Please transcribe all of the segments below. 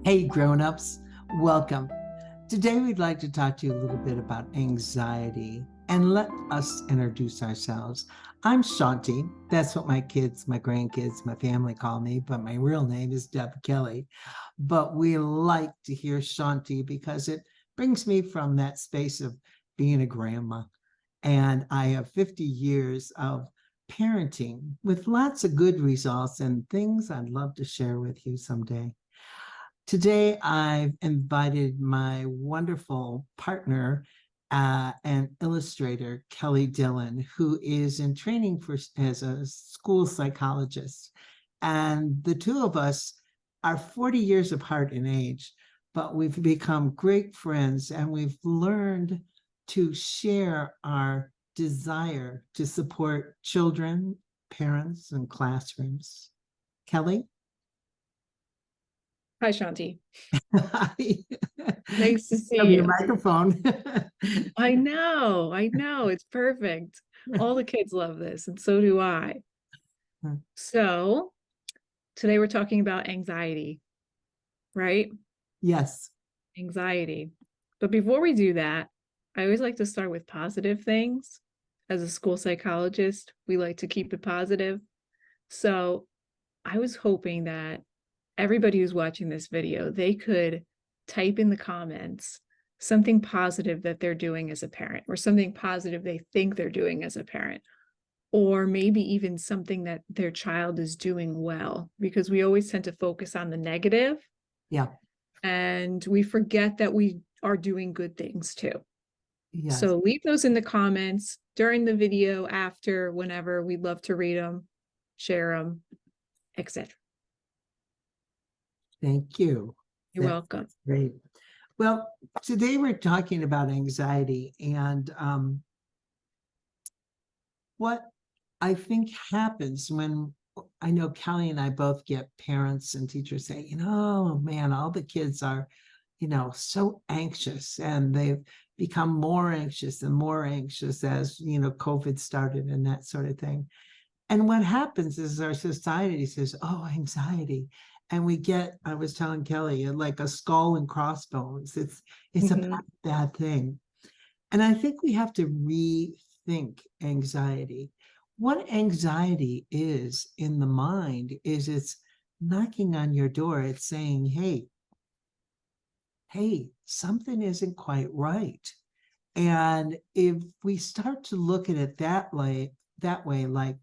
Hey grown-ups, welcome. Today we'd like to talk to you a little bit about anxiety and let us introduce ourselves. I'm Shanti. That's what my kids, my grandkids, my family call me, but my real name is Deb Kelly. But we like to hear Shanti because it brings me from that space of being a grandma. And I have 50 years of parenting with lots of good results and things I'd love to share with you someday. Today, I've invited my wonderful partner and illustrator, Kelly Dillon, who is in training as a school psychologist. And the two of us are 40 years apart in age, but we've become great friends and we've learned to share our desire to support children, parents, and classrooms. Kelly? Hi, Shanti. Hi. Nice to see Of your you. microphone. I know, it's perfect. All the kids love this, and so do I. So today we're talking about anxiety, right? Yes. Anxiety. But before we do that, I always like to start with positive things. As a school psychologist, we like to keep it positive. So I was hoping that everybody who's watching this video, they could type in the comments something positive that they're doing as a parent, or something positive they think they're doing as a parent, or maybe even something that their child is doing well, because we always tend to focus on the negative. Yeah. And we forget that we are doing good things too. Yes. So leave those in the comments during the video, after, whenever. We'd love to read them, share them, etc. Thank you. You're welcome. Great. Well, today we're talking about anxiety and what I think happens when I know Kelly and I both get parents and teachers say, oh man, all the kids are, so anxious, and they've become more anxious and more anxious as, COVID started and that sort of thing. And what happens is our society says, oh, anxiety. And we get, I was telling Kelly, like a skull and crossbones. It's a bad thing. And I think we have to rethink anxiety. What anxiety is in the mind is it's knocking on your door. It's saying, hey, something isn't quite right. And if we start to look at it that way, like,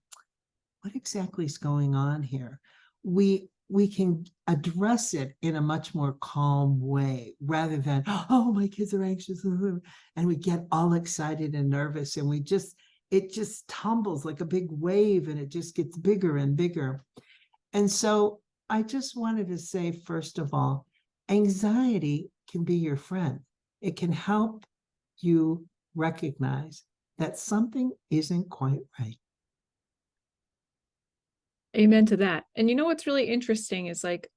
what exactly is going on here? We can address it in a much more calm way rather than, oh, my kids are anxious, and we get all excited and nervous, and it just tumbles like a big wave, and it just gets bigger and bigger. And so I just wanted to say, first of all, anxiety can be your friend. It can help you recognize that something isn't quite right. Amen to that. And you know what's really interesting is, like,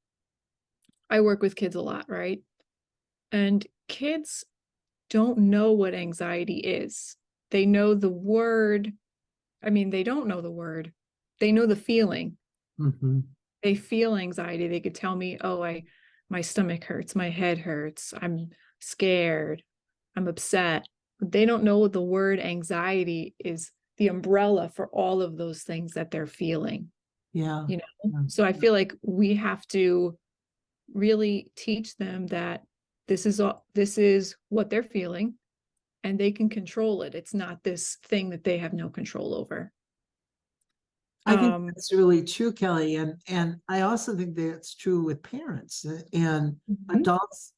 I work with kids a lot, right? And kids don't know what anxiety is. They know the word. I mean, they don't know the word. They know the feeling. They feel anxiety. They could tell me, oh, my stomach hurts, my head hurts, I'm scared, I'm upset. But they don't know what the word anxiety is, the umbrella for all of those things that they're feeling. Yeah. So I feel like we have to really teach them that this is what they're feeling, and they can control it. It's not this thing that they have no control over. I think that's really true, Kelly. And I also think that's true with parents and adults.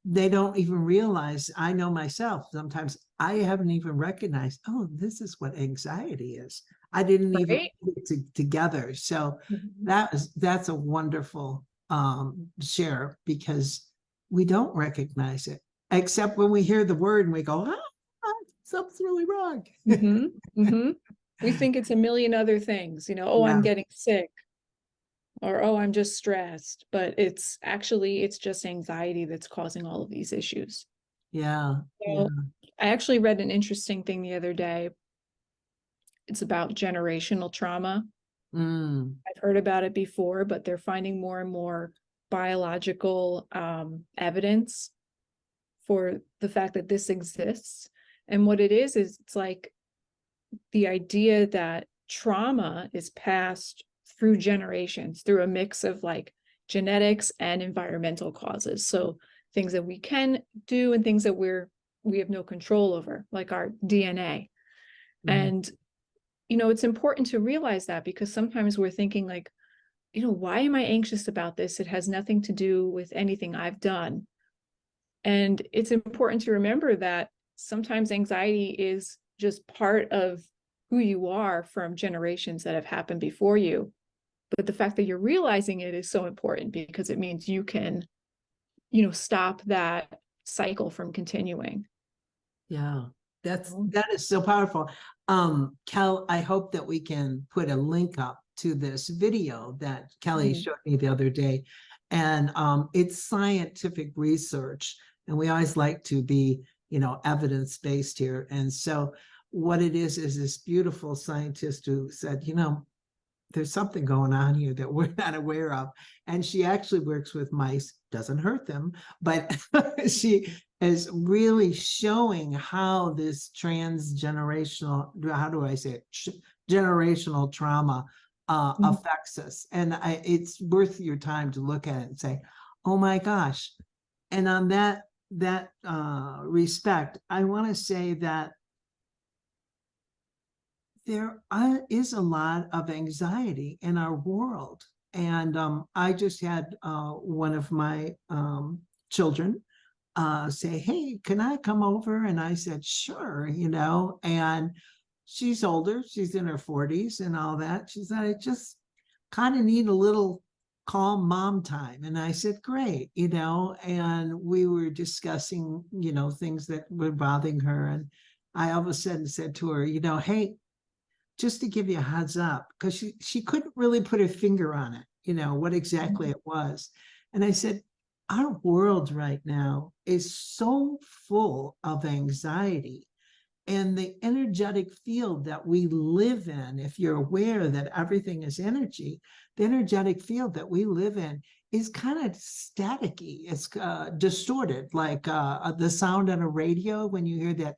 They don't even realize. I know myself, sometimes I haven't even recognized, oh, this is what anxiety is. I didn't even put it together. So that's a wonderful share, because we don't recognize it, except when we hear the word and we go, something's really wrong. We think it's a million other things, oh, I'm getting sick, or, oh, I'm just stressed. But it's just anxiety that's causing all of these issues. Yeah. So I actually read an interesting thing the other day. It's about generational trauma. I've heard about it before, but they're finding more and more biological evidence for the fact that this exists. And what it is it's like the idea that trauma is passed through generations, through a mix of like genetics and environmental causes. So things that we can do and things that we have no control over, like our DNA. And it's important to realize that, because sometimes we're thinking like, why am I anxious about this? It has nothing to do with anything I've done. And it's important to remember that sometimes anxiety is just part of who you are from generations that have happened before you. But the fact that you're realizing it is so important, because it means you can, stop that cycle from continuing. Yeah, that is so powerful. Kel, I hope that we can put a link up to this video that Kelly showed me the other day. And it's scientific research. And we always like to be, evidence-based here. And so what it is this beautiful scientist who said, there's something going on here that we're not aware of. And she actually works with mice, doesn't hurt them, but she is really showing how this transgenerational, how do I say it, generational trauma affects us. And it's worth your time to look at it and say, oh my gosh. And on that respect, I want to say that there is a lot of anxiety in our world. And I just had one of my children say, hey, can I come over? And I said, sure, and she's older, she's in her 40s and all that. She said, I just kind of need a little calm mom time. And I said, great, and we were discussing, things that were bothering her. And I all of a sudden said to her, hey, just to give you a heads up, because she couldn't really put her finger on it, what exactly it was. And I said, our world right now is so full of anxiety, and the energetic field that we live in, if you're aware that everything is energy, the energetic field that we live in is kind of staticky. It's distorted, like the sound on a radio when you hear that,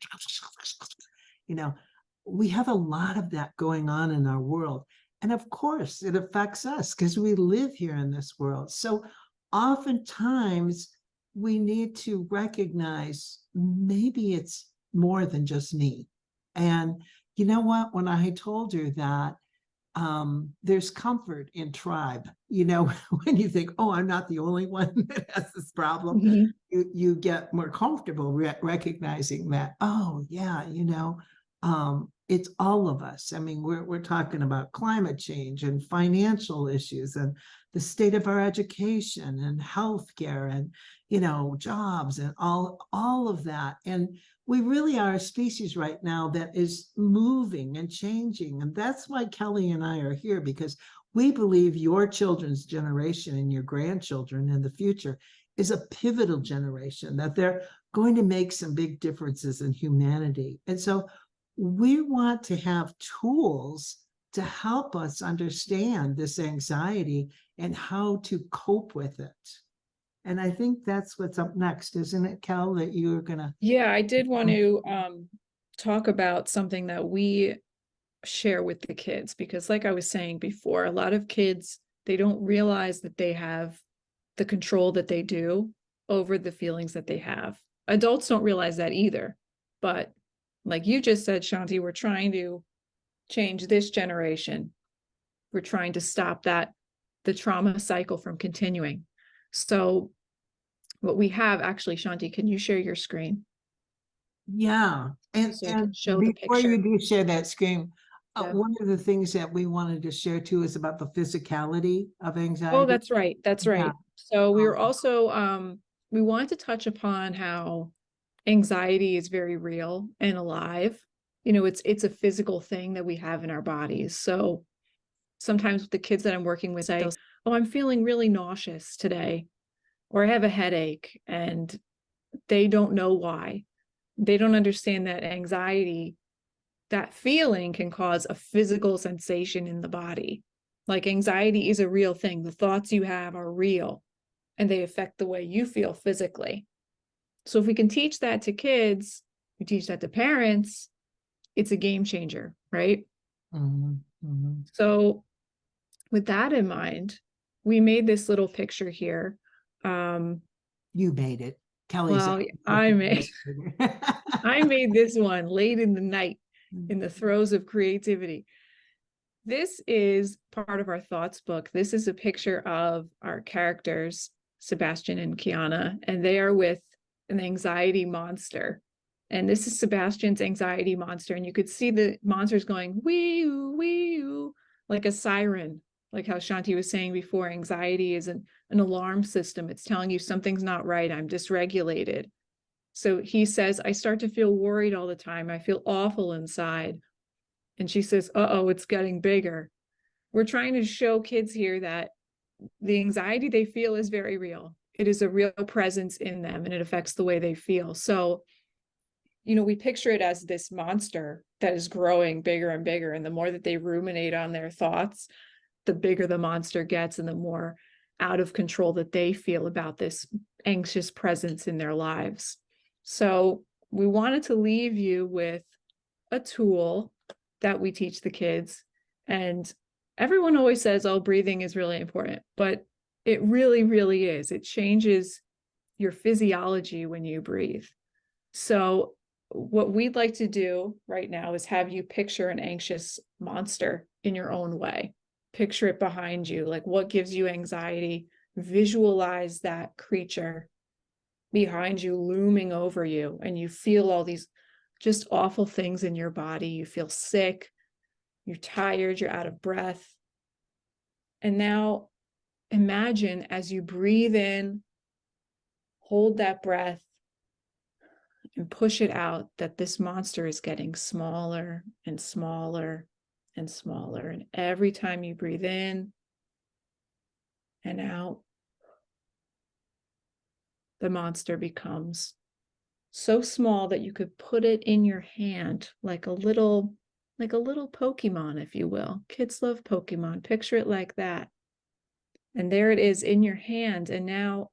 we have a lot of that going on in our world. And of course, it affects us because we live here in this world. So oftentimes we need to recognize maybe it's more than just me. And you know what? When I told her that, there's comfort in tribe, when you think, oh, I'm not the only one that has this problem, you get more comfortable recognizing that, oh yeah, it's all of us. I mean, we're talking about climate change and financial issues and the state of our education and healthcare and, jobs and all of that. And we really are a species right now that is moving and changing. And that's why Kelly and I are here, because we believe your children's generation and your grandchildren in the future is a pivotal generation, that they're going to make some big differences in humanity. And so we want to have tools to help us understand this anxiety and how to cope with it. And I think that's what's up next, isn't it, Kel, that you're gonna? Yeah, I did want to talk about something that we share with the kids, because like I was saying before, a lot of kids, they don't realize that they have the control that they do over the feelings that they have. Adults don't realize that either. But like you just said, Shanti, we're trying to change this generation. We're trying to stop the trauma cycle from continuing. So what we have, actually, Shanti, can you share your screen? Yeah. So I can show the Before you picture. do share that screen, Yeah. one of the things that we wanted to share too is about the physicality of anxiety. Oh, that's right. That's right. Yeah. So we were also, we wanted to touch upon how anxiety is very real and alive. It's a physical thing that we have in our bodies. So sometimes with the kids that I'm working with, I say, oh, I'm feeling really nauseous today, or I have a headache, and they don't know why. They don't understand that anxiety, that feeling can cause a physical sensation in the body. Like anxiety is a real thing. The thoughts you have are real. and they affect the way you feel physically. So if we can teach that to kids, we teach that to parents, it's a game changer, right? Mhm, mhm. So with that in mind, we made this little picture here. You made it. Kelly's Well, a I made I made this one late in the night in the throes of creativity. This is part of our thoughts book. This is a picture of our characters, Sebastian and Kiana, and they are with an anxiety monster. And this is Sebastian's anxiety monster. And you could see the monsters going wee oo, like a siren, like how Shanti was saying before. Anxiety is an alarm system. It's telling you something's not right. I'm dysregulated. So he says, I start to feel worried all the time. I feel awful inside. And she says, uh-oh, it's getting bigger. We're trying to show kids here that the anxiety they feel is very real. It is a real presence in them, and it affects the way they feel. So, we picture it as this monster that is growing bigger and bigger. And the more that they ruminate on their thoughts, the bigger the monster gets and the more out of control that they feel about this anxious presence in their lives. So we wanted to leave you with a tool that we teach the kids. And everyone always says, oh, breathing is really important, but it really, really is. It changes your physiology when you breathe. So what we'd like to do right now is have you picture an anxious monster in your own way. Picture it behind you, like what gives you anxiety. Visualize that creature behind you looming over you, and you feel all these just awful things in your body. You feel sick, you're tired, you're out of breath. And now imagine as you breathe in, hold that breath, and push it out, that this monster is getting smaller and smaller and smaller. And every time you breathe in and out, the monster becomes so small that you could put it in your hand like a little Pokemon, if you will. Kids love Pokemon. Picture it like that. And there it is in your hand. And now,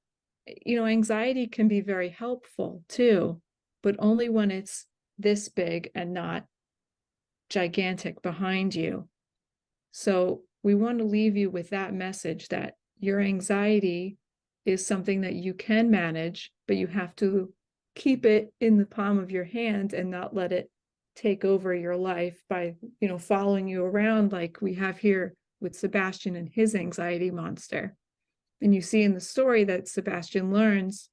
anxiety can be very helpful too, but only when it's this big and not gigantic behind you. So we want to leave you with that message that your anxiety is something that you can manage, but you have to keep it in the palm of your hand and not let it take over your life by, following you around like we have here with Sebastian and his anxiety monster. And you see in the story that Sebastian learns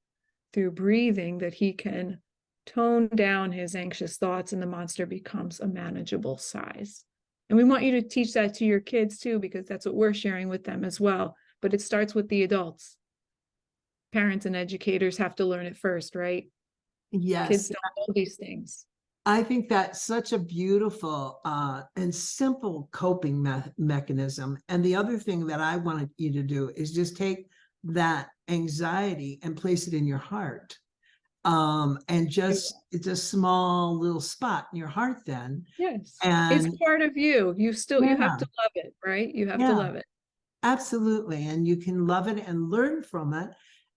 through breathing that he can tone down his anxious thoughts and the monster becomes a manageable size. And we want you to teach that to your kids too, because that's what we're sharing with them as well. But it starts with the adults. Parents and educators have to learn it first, right? Kids Yes, don't know these things. I think that's such a beautiful and simple coping mechanism. And the other thing that I wanted you to do is just take that anxiety and place it in your heart. And just it's a small little spot in your heart then. Yes. It's And part of you. You have yeah, to love it, right? You have to yeah. love it. Absolutely. And you can love it and learn from it.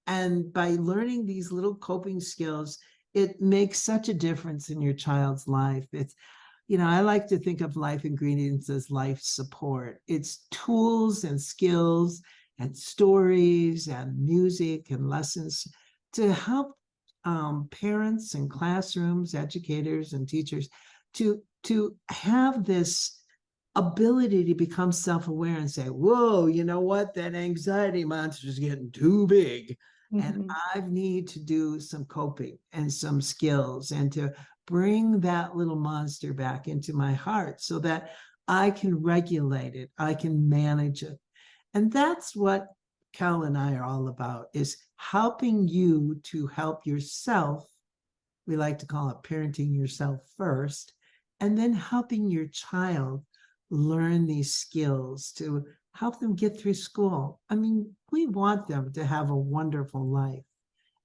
And by learning these little coping skills, it makes such a difference in your child's life. I like to think of life ingredients as life support. It's tools and skills and stories and music and lessons to help parents and classrooms, educators and teachers to have this ability to become self-aware and say, whoa, you know what? That anxiety monster is getting too big. And Mhm. I need to do some coping and some skills and to bring that little monster back into my heart so that I can regulate it, I can manage it. And that's what Cal and I are all about, is helping you to help yourself. We like to call it parenting yourself first, and then helping your child learn these skills to help them get through school. I mean, we want them to have a wonderful life.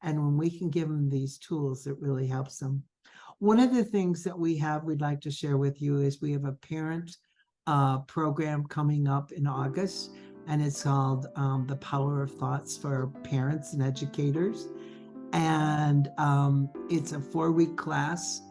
And when we can give them these tools, it really helps them. One of the things that we'd like to share with you is we have a parent program coming up in August. and it's called The Power of Thoughts for Parents and Educators. And it's a 4-week class.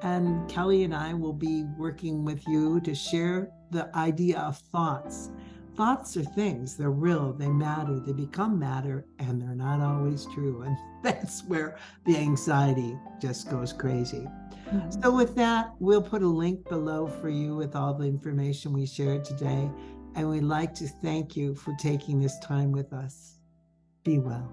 And Kelly and I will be working with you to share the idea of thoughts. Thoughts are things, they're real, they matter, they become matter, and they're not always true. And that's where the anxiety just goes crazy. Mhm. So, with that, we'll put a link below for you with all the information we shared today. And we'd like to thank you for taking this time with us. Be well.